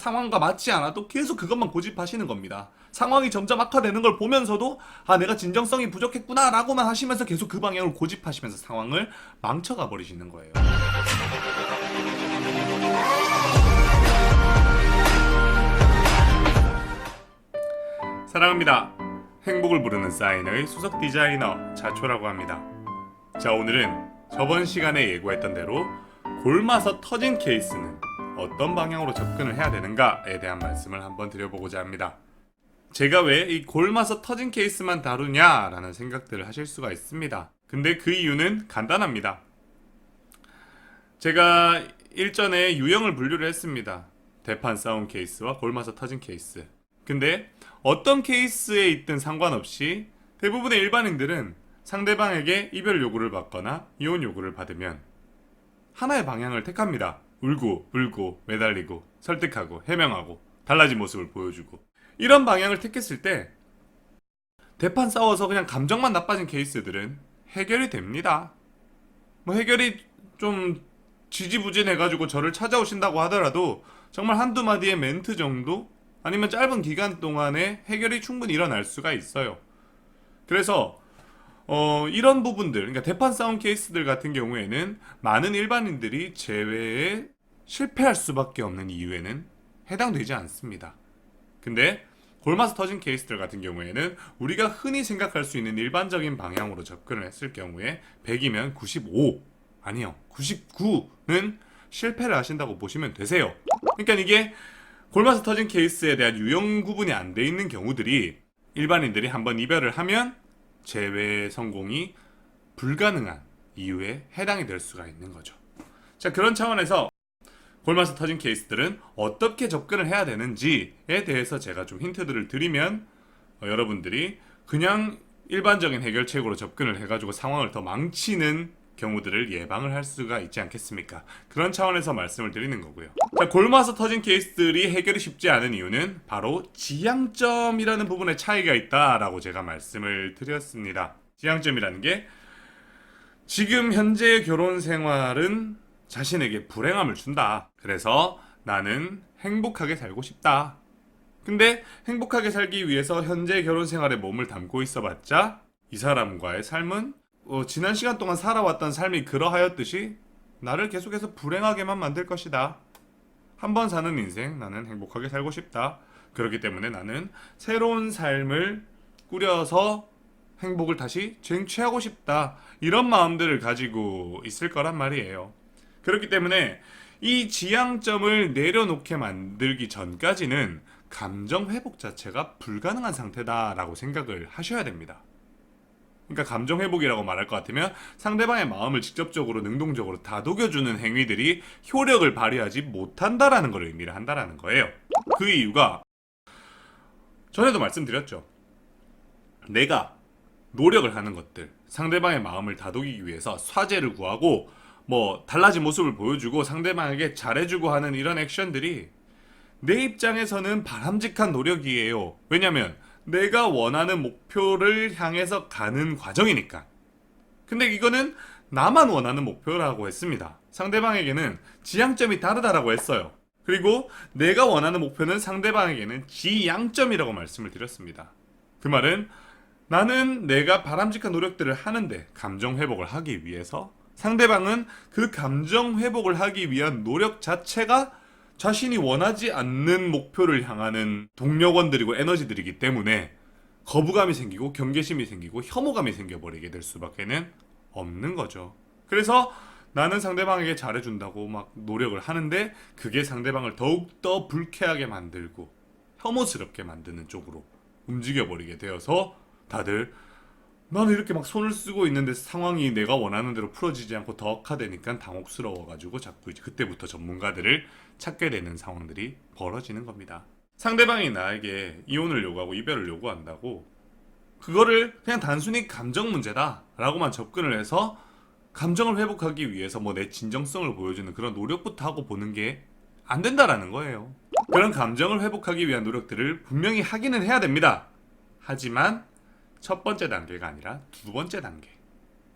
상황과 맞지 않아도 계속 그것만 고집하시는 겁니다. 상황이 점점 악화되는 걸 보면서도 아 내가 진정성이 부족했구나 라고만 하시면서 계속 그 방향을 고집하시면서 상황을 망쳐가 버리시는 거예요. 사랑합니다. 행복을 부르는 사인의 수석 디자이너 자초라고 합니다. 자, 오늘은 저번 시간에 예고했던 대로 골마서 터진 케이스는 어떤 방향으로 접근을 해야 되는가에 대한 말씀을 한번 드려보고자 합니다. 제가 왜 이 골마서 터진 케이스만 다루냐라는 생각들을 하실 수가 있습니다. 근데 그 이유는 간단합니다. 제가 일전에 유형을 분류를 했습니다. 대판 싸운 케이스와 골마서 터진 케이스. 근데 어떤 케이스에 있든 상관없이 대부분의 일반인들은 상대방에게 이별 요구를 받거나 이혼 요구를 받으면 하나의 방향을 택합니다. 울고 불고 매달리고 설득하고 해명하고 달라진 모습을 보여주고 이런 방향을 택했을 때 대판 싸워서 그냥 감정만 나빠진 케이스들은 해결이 됩니다. 뭐 해결이 좀 지지부진해가지고 저를 찾아오신다고 하더라도 정말 한두 마디의 멘트 정도 아니면 짧은 기간 동안에 해결이 충분히 일어날 수가 있어요. 그래서 이런 부분들, 그러니까 대판 싸움 케이스들 같은 경우에는 많은 일반인들이 제외에 실패할 수밖에 없는 이유에는 해당되지 않습니다. 근데 골마서 터진 케이스들 같은 경우에는 우리가 흔히 생각할 수 있는 일반적인 방향으로 접근을 했을 경우에 100이면 95, 아니요, 99는 실패를 하신다고 보시면 되세요. 그러니까 이게 골마서 터진 케이스에 대한 유형 구분이 안 돼 있는 경우들이 일반인들이 한번 이별을 하면 재회 성공이 불가능한 이유에 해당이 될 수가 있는 거죠. 자, 그런 차원에서 골마서 터진 케이스들은 어떻게 접근을 해야 되는지에 대해서 제가 좀 힌트들을 드리면 여러분들이 그냥 일반적인 해결책으로 접근을 해가지고 상황을 더 망치는 경우들을 예방을 할 수가 있지 않겠습니까? 그런 차원에서 말씀을 드리는 거고요. 자, 골마서 터진 케이스들이 해결이 쉽지 않은 이유는 바로 지향점이라는 부분에 차이가 있다라고 제가 말씀을 드렸습니다. 지향점이라는 게 지금 현재의 결혼 생활은 자신에게 불행함을 준다. 그래서 나는 행복하게 살고 싶다. 근데 행복하게 살기 위해서 현재 결혼 생활에 몸을 담고 있어봤자 이 사람과의 삶은 지난 시간 동안 살아왔던 삶이 그러하였듯이 나를 계속해서 불행하게만 만들 것이다. 한 번 사는 인생 나는 행복하게 살고 싶다. 그렇기 때문에 나는 새로운 삶을 꾸려서 행복을 다시 쟁취하고 싶다. 이런 마음들을 가지고 있을 거란 말이에요. 그렇기 때문에 이 지향점을 내려놓게 만들기 전까지는 감정 회복 자체가 불가능한 상태다라고 생각을 하셔야 됩니다. 그러니까 감정 회복이라고 말할 것 같으면 상대방의 마음을 직접적으로 능동적으로 다독여주는 행위들이 효력을 발휘하지 못한다라는 걸 의미를 한다라는 거예요. 그 이유가 전에도 말씀드렸죠. 내가 노력을 하는 것들, 상대방의 마음을 다독이기 위해서 사죄를 구하고 뭐 달라진 모습을 보여주고 상대방에게 잘해주고 하는 이런 액션들이 내 입장에서는 바람직한 노력이에요. 왜냐면 내가 원하는 목표를 향해서 가는 과정이니까. 근데 이거는 나만 원하는 목표라고 했습니다. 상대방에게는 지향점이 다르다라고 했어요. 그리고 내가 원하는 목표는 상대방에게는 지향점이라고 말씀을 드렸습니다. 그 말은 나는 내가 바람직한 노력들을 하는데 감정 회복을 하기 위해서 상대방은 그 감정 회복을 하기 위한 노력 자체가 자신이 원하지 않는 목표를 향하는 동력원들이고 에너지들이기 때문에 거부감이 생기고 경계심이 생기고 혐오감이 생겨버리게 될 수밖에는 없는 거죠. 그래서 나는 상대방에게 잘해준다고 막 노력을 하는데 그게 상대방을 더욱더 불쾌하게 만들고 혐오스럽게 만드는 쪽으로 움직여버리게 되어서 다들 나는 이렇게 막 손을 쓰고 있는데 상황이 내가 원하는 대로 풀어지지 않고 더 악화되니까 당혹스러워가지고 자꾸 이제 그때부터 전문가들을 찾게 되는 상황들이 벌어지는 겁니다. 상대방이 나에게 이혼을 요구하고 이별을 요구한다고 그거를 그냥 단순히 감정 문제다 라고만 접근을 해서 감정을 회복하기 위해서 뭐 내 진정성을 보여주는 그런 노력부터 하고 보는 게 안 된다라는 거예요. 그런 감정을 회복하기 위한 노력들을 분명히 하기는 해야 됩니다. 하지만 첫 번째 단계가 아니라 두 번째 단계.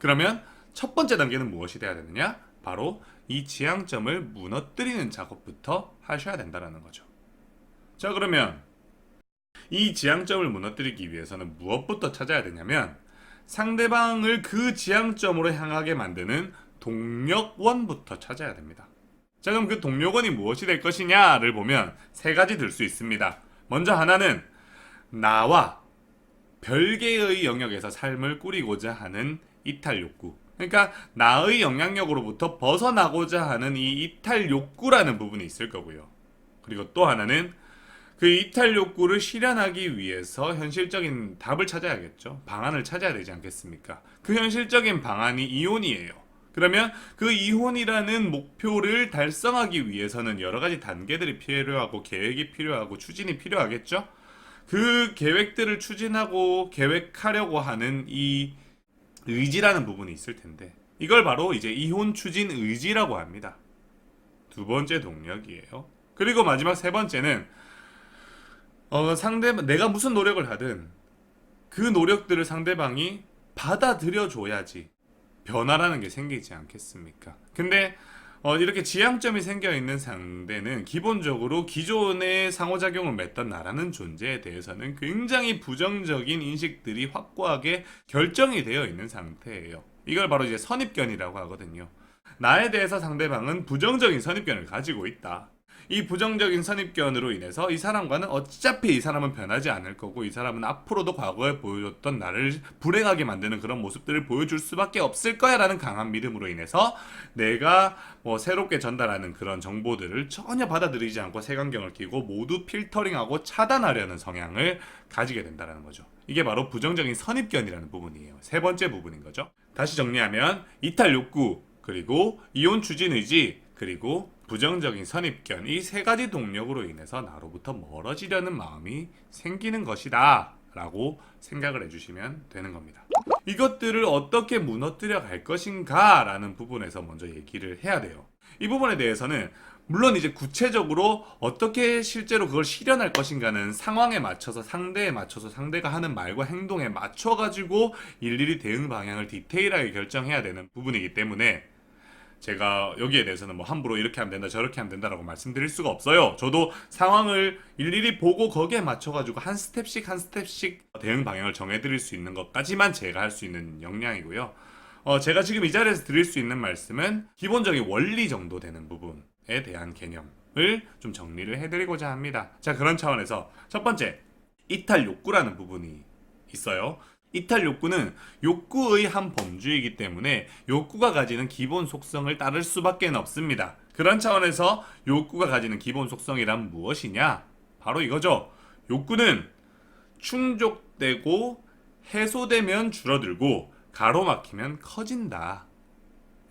그러면 첫 번째 단계는 무엇이 돼야 되느냐? 바로 이 지향점을 무너뜨리는 작업부터 하셔야 된다는 거죠. 자, 그러면 이 지향점을 무너뜨리기 위해서는 무엇부터 찾아야 되냐면 상대방을 그 지향점으로 향하게 만드는 동력원부터 찾아야 됩니다. 자, 그럼 그 동력원이 무엇이 될 것이냐를 보면 세 가지 들 수 있습니다. 먼저 하나는 나와 별개의 영역에서 삶을 꾸리고자 하는 이탈 욕구. 그러니까 나의 영향력으로부터 벗어나고자 하는 이 이탈 욕구라는 부분이 있을 거고요. 그리고 또 하나는 그 이탈 욕구를 실현하기 위해서 현실적인 답을 찾아야겠죠. 방안을 찾아야 되지 않겠습니까? 그 현실적인 방안이 이혼이에요. 그러면 그 이혼이라는 목표를 달성하기 위해서는 여러 가지 단계들이 필요하고 계획이 필요하고 추진이 필요하겠죠. 그 계획들을 추진하고 계획하려고 하는 이 의지라는 부분이 있을 텐데 이걸 바로 이제 이혼 추진 의지라고 합니다. 두 번째 동력이에요. 그리고 마지막 세 번째는 내가 무슨 노력을 하든 그 노력들을 상대방이 받아들여 줘야지 변화라는 게 생기지 않겠습니까? 근데 이렇게 지향점이 생겨 있는 상대는 기본적으로 기존의 상호작용을 맺던 나라는 존재에 대해서는 굉장히 부정적인 인식들이 확고하게 결정이 되어 있는 상태예요. 이걸 바로 이제 선입견이라고 하거든요. 나에 대해서 상대방은 부정적인 선입견을 가지고 있다. 이 부정적인 선입견으로 인해서 이 사람과는 어차피 이 사람은 변하지 않을 거고 이 사람은 앞으로도 과거에 보여줬던 나를 불행하게 만드는 그런 모습들을 보여줄 수밖에 없을 거야 라는 강한 믿음으로 인해서 내가 새롭게 전달하는 그런 정보들을 전혀 받아들이지 않고 색안경을 끼고 모두 필터링하고 차단하려는 성향을 가지게 된다는 거죠. 이게 바로 부정적인 선입견이라는 부분이에요. 세 번째 부분인 거죠. 다시 정리하면 이탈 욕구, 그리고 이혼 추진 의지, 그리고 부정적인 선입견, 이 세 가지 동력으로 인해서 나로부터 멀어지려는 마음이 생기는 것이다 라고 생각을 해주시면 되는 겁니다. 이것들을 어떻게 무너뜨려 갈 것인가 라는 부분에서 먼저 얘기를 해야 돼요. 이 부분에 대해서는 물론 이제 구체적으로 어떻게 실제로 그걸 실현할 것인가는 상황에 맞춰서 상대에 맞춰서 상대가 하는 말과 행동에 맞춰가지고 일일이 대응 방향을 디테일하게 결정해야 되는 부분이기 때문에 제가 여기에 대해서는 함부로 이렇게 하면 된다 저렇게 하면 된다라고 말씀드릴 수가 없어요. 저도 상황을 일일이 보고 거기에 맞춰가지고 한 스텝씩 한 스텝씩 대응 방향을 정해드릴 수 있는 것까지만 제가 할 수 있는 역량이고요. 제가 지금 이 자리에서 드릴 수 있는 말씀은 기본적인 원리 정도 되는 부분에 대한 개념을 좀 정리를 해드리고자 합니다. 자, 그런 차원에서 첫 번째, 이탈 욕구라는 부분이 있어요. 이탈 욕구는 욕구의 한 범주이기 때문에 욕구가 가지는 기본 속성을 따를 수밖에 없습니다. 그런 차원에서 욕구가 가지는 기본 속성이란 무엇이냐? 바로 이거죠. 욕구는 충족되고 해소되면 줄어들고 가로막히면 커진다.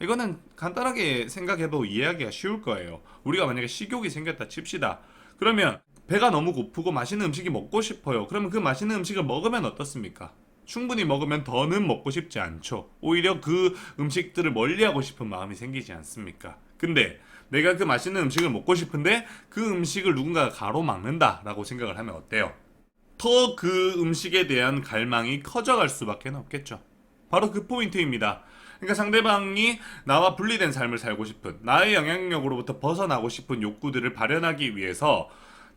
이거는 간단하게 생각해도 이해하기가 쉬울 거예요. 우리가 만약에 식욕이 생겼다 칩시다. 그러면 배가 너무 고프고 맛있는 음식이 먹고 싶어요. 그러면 그 맛있는 음식을 먹으면 어떻습니까? 충분히 먹으면 더는 먹고 싶지 않죠. 오히려 그 음식들을 멀리하고 싶은 마음이 생기지 않습니까? 근데 내가 그 맛있는 음식을 먹고 싶은데 그 음식을 누군가가 가로막는다 라고 생각을 하면 어때요? 더 그 음식에 대한 갈망이 커져갈 수밖에 없겠죠. 바로 그 포인트입니다. 그러니까 상대방이 나와 분리된 삶을 살고 싶은, 나의 영향력으로부터 벗어나고 싶은 욕구들을 발현하기 위해서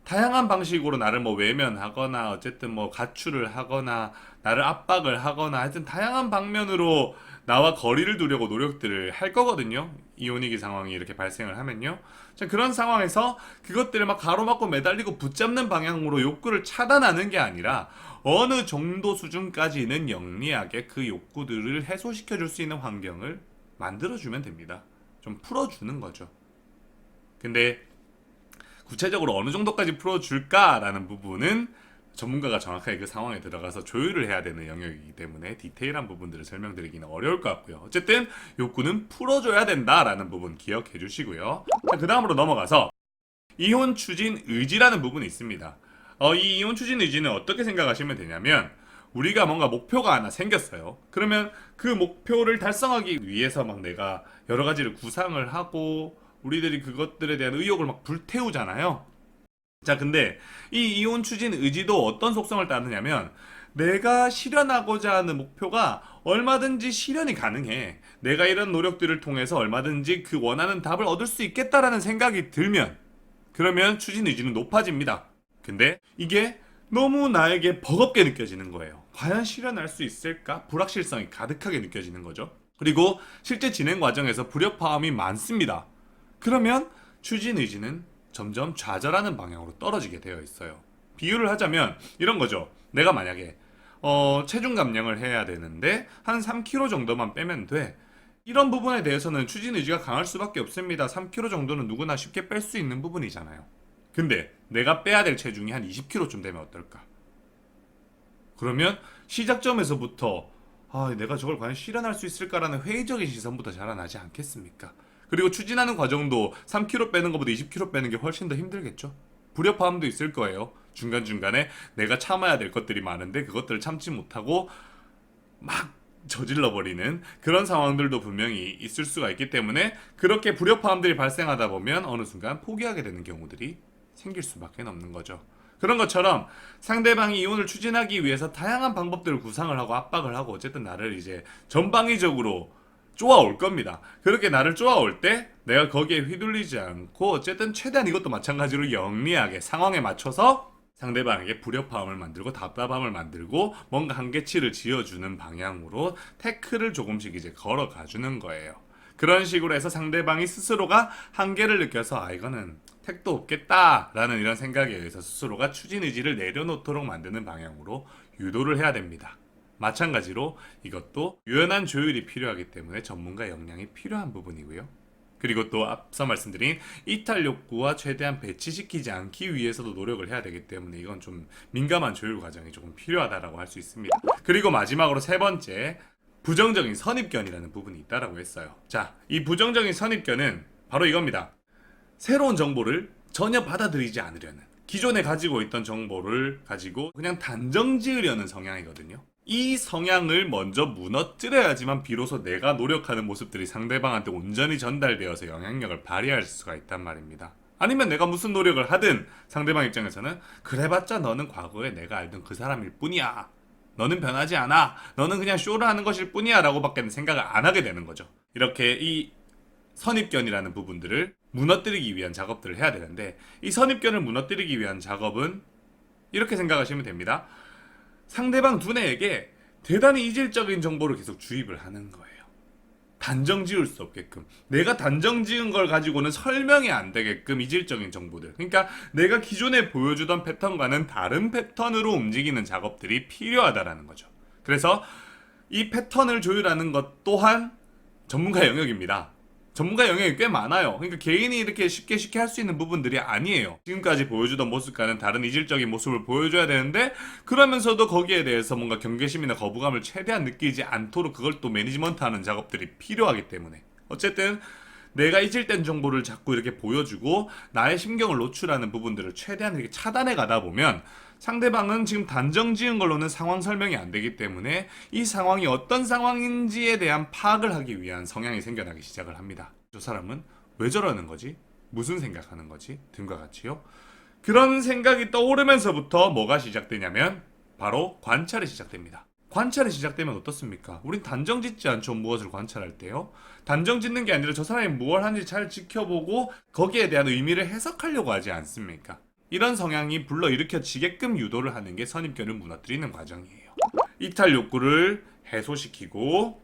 다양한 방식으로 나를 외면하거나 어쨌든 가출을 하거나 나를 압박을 하거나 하여튼 다양한 방면으로 나와 거리를 두려고 노력들을 할 거거든요. 이혼위기 상황이 이렇게 발생을 하면요. 자, 그런 상황에서 그것들을 가로막고 매달리고 붙잡는 방향으로 욕구를 차단하는 게 아니라 어느 정도 수준까지는 영리하게 그 욕구들을 해소시켜 줄 수 있는 환경을 만들어주면 됩니다. 좀 풀어주는 거죠. 근데 구체적으로 어느 정도까지 풀어줄까라는 부분은 전문가가 정확하게 그 상황에 들어가서 조율을 해야 되는 영역이기 때문에 디테일한 부분들을 설명드리기는 어려울 것 같고요. 어쨌든 욕구는 풀어줘야 된다라는 부분 기억해 주시고요. 그 다음으로 넘어가서 이혼 추진 의지라는 부분이 있습니다. 이 이혼 추진 의지는 어떻게 생각하시면 되냐면 우리가 뭔가 목표가 하나 생겼어요. 그러면 그 목표를 달성하기 위해서 내가 여러 가지를 구상을 하고 우리들이 그것들에 대한 의욕을 불태우잖아요. 자, 근데 이 이혼 추진 의지도 어떤 속성을 따르냐면 내가 실현하고자 하는 목표가 얼마든지 실현이 가능해. 내가 이런 노력들을 통해서 얼마든지 그 원하는 답을 얻을 수 있겠다라는 생각이 들면 그러면 추진 의지는 높아집니다. 근데 이게 너무 나에게 버겁게 느껴지는 거예요. 과연 실현할 수 있을까? 불확실성이 가득하게 느껴지는 거죠. 그리고 실제 진행 과정에서 불협화음이 많습니다. 그러면 추진 의지는 점점 좌절하는 방향으로 떨어지게 되어 있어요. 비유를 하자면 이런 거죠. 내가 만약에 체중 감량을 해야 되는데 한 3kg 정도만 빼면 돼. 이런 부분에 대해서는 추진 의지가 강할 수밖에 없습니다. 3kg 정도는 누구나 쉽게 뺄 수 있는 부분이잖아요. 근데 내가 빼야 될 체중이 한 20kg쯤 되면 어떨까? 그러면 시작점에서부터 내가 저걸 과연 실현할 수 있을까라는 회의적인 시선부터 자라나지 않겠습니까? 그리고 추진하는 과정도 3kg 빼는 것보다 20kg 빼는 게 훨씬 더 힘들겠죠? 불협화음도 있을 거예요. 중간중간에 내가 참아야 될 것들이 많은데 그것들을 참지 못하고 막 저질러버리는 그런 상황들도 분명히 있을 수가 있기 때문에 그렇게 불협화음들이 발생하다 보면 어느 순간 포기하게 되는 경우들이 생길 수밖에 없는 거죠. 그런 것처럼 상대방이 이혼을 추진하기 위해서 다양한 방법들을 구상을 하고 압박을 하고 어쨌든 나를 이제 전방위적으로 쪼아올 겁니다. 그렇게 나를 쪼아올 때 내가 거기에 휘둘리지 않고 어쨌든 최대한 이것도 마찬가지로 영리하게 상황에 맞춰서 상대방에게 불협화음을 만들고 답답함을 만들고 뭔가 한계치를 지어주는 방향으로 태클을 조금씩 이제 걸어가주는 거예요. 그런 식으로 해서 상대방이 스스로가 한계를 느껴서 이거는 택도 없겠다라는 이런 생각에 의해서 스스로가 추진 의지를 내려놓도록 만드는 방향으로 유도를 해야 됩니다. 마찬가지로 이것도 유연한 조율이 필요하기 때문에 전문가 역량이 필요한 부분이고요. 그리고 또 앞서 말씀드린 이탈 욕구와 최대한 배치시키지 않기 위해서도 노력을 해야 되기 때문에 이건 좀 민감한 조율 과정이 조금 필요하다라고 할 수 있습니다. 그리고 마지막으로 세 번째, 부정적인 선입견이라는 부분이 있다라고 했어요. 자, 이 부정적인 선입견은 바로 이겁니다. 새로운 정보를 전혀 받아들이지 않으려는, 기존에 가지고 있던 정보를 가지고 그냥 단정 지으려는 성향이거든요. 이 성향을 먼저 무너뜨려야지만 비로소 내가 노력하는 모습들이 상대방한테 온전히 전달되어서 영향력을 발휘할 수가 있단 말입니다. 아니면 내가 무슨 노력을 하든 상대방 입장에서는 그래봤자 너는 과거에 내가 알던 그 사람일 뿐이야. 너는 변하지 않아. 너는 그냥 쇼를 하는 것일 뿐이야 라고 밖에는 생각을 안 하게 되는 거죠. 이렇게 이 선입견이라는 부분들을 무너뜨리기 위한 작업들을 해야 되는데 이 선입견을 무너뜨리기 위한 작업은 이렇게 생각하시면 됩니다. 상대방 두뇌에게 대단히 이질적인 정보를 계속 주입을 하는 거예요. 단정 지을 수 없게끔. 내가 단정 지은 걸 가지고는 설명이 안 되게끔 이질적인 정보들. 그러니까 내가 기존에 보여주던 패턴과는 다른 패턴으로 움직이는 작업들이 필요하다라는 거죠. 그래서 이 패턴을 조율하는 것 또한 전문가 영역입니다. 전문가 영역이 꽤 많아요. 그러니까 개인이 이렇게 쉽게 할 수 있는 부분들이 아니에요. 지금까지 보여주던 모습과는 다른 이질적인 모습을 보여줘야 되는데 그러면서도 거기에 대해서 뭔가 경계심이나 거부감을 최대한 느끼지 않도록 그걸 또 매니지먼트하는 작업들이 필요하기 때문에 어쨌든 내가 이질된 정보를 자꾸 이렇게 보여주고 나의 심경을 노출하는 부분들을 최대한 이렇게 차단해 가다 보면 상대방은 지금 단정 지은 걸로는 상황 설명이 안 되기 때문에 이 상황이 어떤 상황인지에 대한 파악을 하기 위한 성향이 생겨나기 시작을 합니다. 저 사람은 왜 저러는 거지? 무슨 생각하는 거지? 등과 같이요. 그런 생각이 떠오르면서부터 뭐가 시작되냐면 바로 관찰이 시작됩니다. 관찰이 시작되면 어떻습니까? 우린 단정 짓지 않죠. 무엇을 관찰할 때요. 단정 짓는 게 아니라 저 사람이 무엇을 하는지 잘 지켜보고 거기에 대한 의미를 해석하려고 하지 않습니까? 이런 성향이 불러일으켜지게끔 유도를 하는 게 선입견을 무너뜨리는 과정이에요. 이탈 욕구를 해소시키고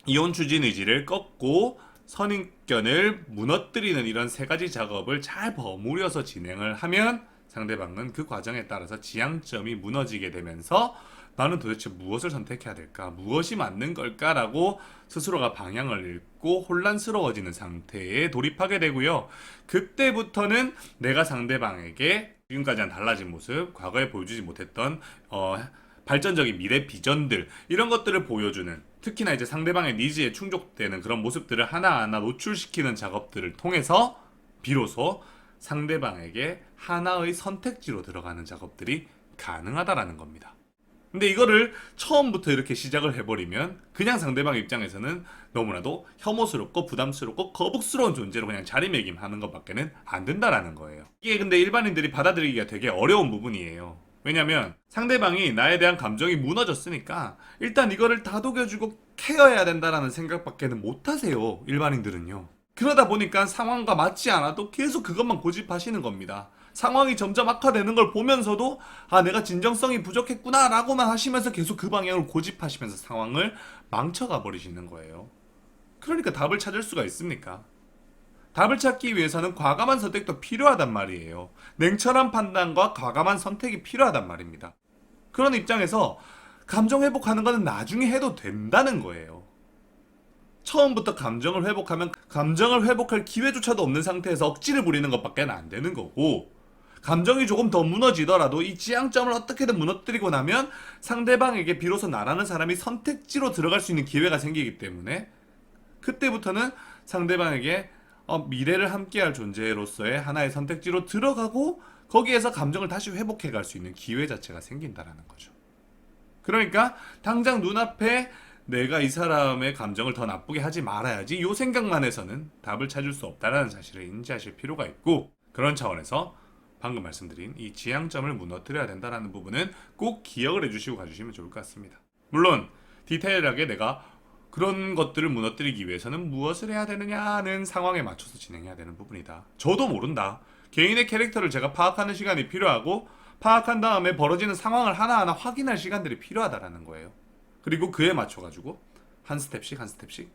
이혼 추진 의지를 꺾고 선입견을 무너뜨리는 이런 세 가지 작업을 잘 버무려서 진행을 하면 상대방은 그 과정에 따라서 지향점이 무너지게 되면서 나는 도대체 무엇을 선택해야 될까? 무엇이 맞는 걸까라고 스스로가 방향을 잃고 혼란스러워지는 상태에 돌입하게 되고요. 그때부터는 내가 상대방에게 지금까지는 달라진 모습, 과거에 보여주지 못했던 발전적인 미래 비전들 이런 것들을 보여주는 특히나 이제 상대방의 니즈에 충족되는 그런 모습들을 하나하나 노출시키는 작업들을 통해서 비로소 상대방에게 하나의 선택지로 들어가는 작업들이 가능하다라는 겁니다. 근데 이거를 처음부터 이렇게 시작을 해버리면 그냥 상대방 입장에서는 너무나도 혐오스럽고 부담스럽고 거북스러운 존재로 그냥 자리매김하는 것밖에는 안 된다라는 거예요. 이게 근데 일반인들이 받아들이기가 되게 어려운 부분이에요. 왜냐면 상대방이 나에 대한 감정이 무너졌으니까 일단 이거를 다독여주고 케어해야 된다라는 생각밖에는 못하세요. 일반인들은요. 그러다 보니까 상황과 맞지 않아도 계속 그것만 고집하시는 겁니다. 상황이 점점 악화되는 걸 보면서도 아 내가 진정성이 부족했구나 라고만 하시면서 계속 그 방향을 고집하시면서 상황을 망쳐가 버리시는 거예요. 그러니까 답을 찾을 수가 있습니까? 답을 찾기 위해서는 과감한 선택도 필요하단 말이에요. 냉철한 판단과 과감한 선택이 필요하단 말입니다. 그런 입장에서 감정 회복하는 거는 나중에 해도 된다는 거예요. 처음부터 감정을 회복하면 감정을 회복할 기회조차도 없는 상태에서 억지를 부리는 것밖에 안 되는 거고, 감정이 조금 더 무너지더라도 이 지향점을 어떻게든 무너뜨리고 나면 상대방에게 비로소 나라는 사람이 선택지로 들어갈 수 있는 기회가 생기기 때문에 그때부터는 상대방에게 미래를 함께할 존재로서의 하나의 선택지로 들어가고 거기에서 감정을 다시 회복해 갈 수 있는 기회 자체가 생긴다라는 거죠. 그러니까 당장 눈앞에 내가 이 사람의 감정을 더 나쁘게 하지 말아야지 요 생각만 해서는 답을 찾을 수 없다는 사실을 인지하실 필요가 있고, 그런 차원에서 방금 말씀드린 이 지향점을 무너뜨려야 된다는 부분은 꼭 기억을 해주시고 가주시면 좋을 것 같습니다. 물론 디테일하게 내가 그런 것들을 무너뜨리기 위해서는 무엇을 해야 되느냐는 상황에 맞춰서 진행해야 되는 부분이다. 저도 모른다. 개인의 캐릭터를 제가 파악하는 시간이 필요하고, 파악한 다음에 벌어지는 상황을 하나하나 확인할 시간들이 필요하다라는 거예요. 그리고 그에 맞춰가지고 한 스텝씩 한 스텝씩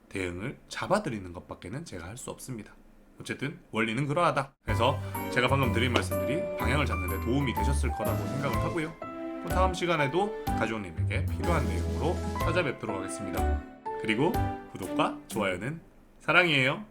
대응을 잡아드리는 것밖에는 제가 할 수 없습니다. 어쨌든 원리는 그러하다. 그래서 제가 방금 드린 말씀들이 방향을 잡는 데 도움이 되셨을 거라고 생각을 하고요. 또 다음 시간에도 가족님에게 필요한 내용으로 찾아뵙도록 하겠습니다. 그리고 구독과 좋아요는 사랑이에요.